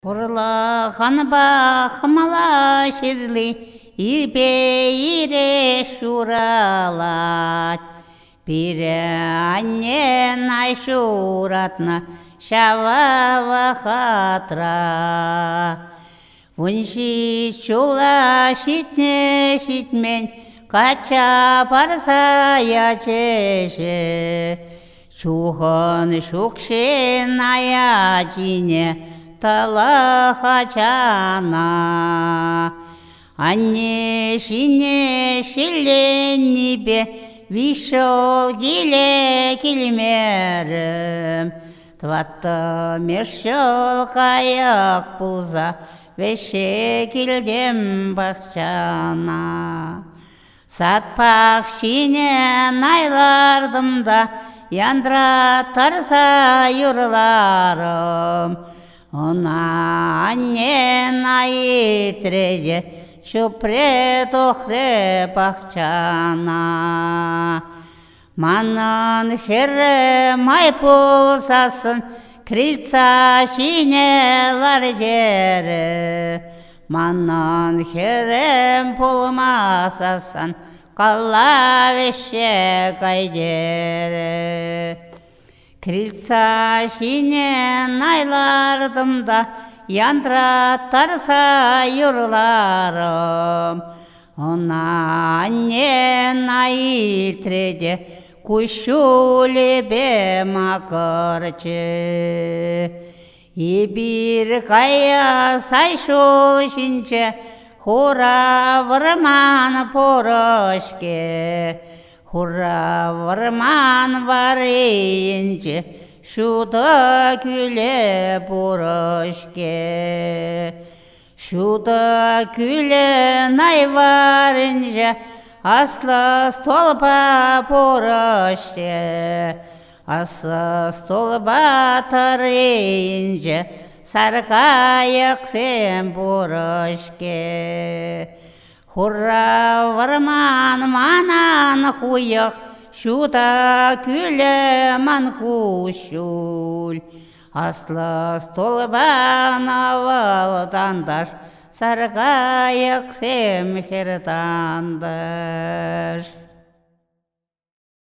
Урлаған бақымала шерлі, ирбе-ире шуралат. Бире аннен ай шуратна, шавава хатра. Вунши чула шитне шитмен, кача парса ячеше. Чухон шукшен аячине, тала хачана. Анне шине шилленнибе, вишол гиле килмерім. Тватты мершол каяк пулза, веше келдем бақчана. Сатпақ шинен айлардымда, яндыра тарса юрларым. Она аннен айтреде, шупре тохре бақчана. Манын херре май пулсасын, крыльца шинелар дере. Манын херрем пулмасасын, қалла веше кайдере. Крыльца шинен айлардымда, яндыра тарса юрларым. Она аннен айтреде, кущулебе макырчы. Ибир кая сайшол шинче, хура вырман порошке. Хура вырман варенче, шута күле порошке. Шута күле найварынже, асла столба порошке. Асла столба тарынже, саркаяк сен порошке. Хура варман манан хуяк, шута күле ман хушул. Асла столба навалдандар, саркаяк сен хертандар.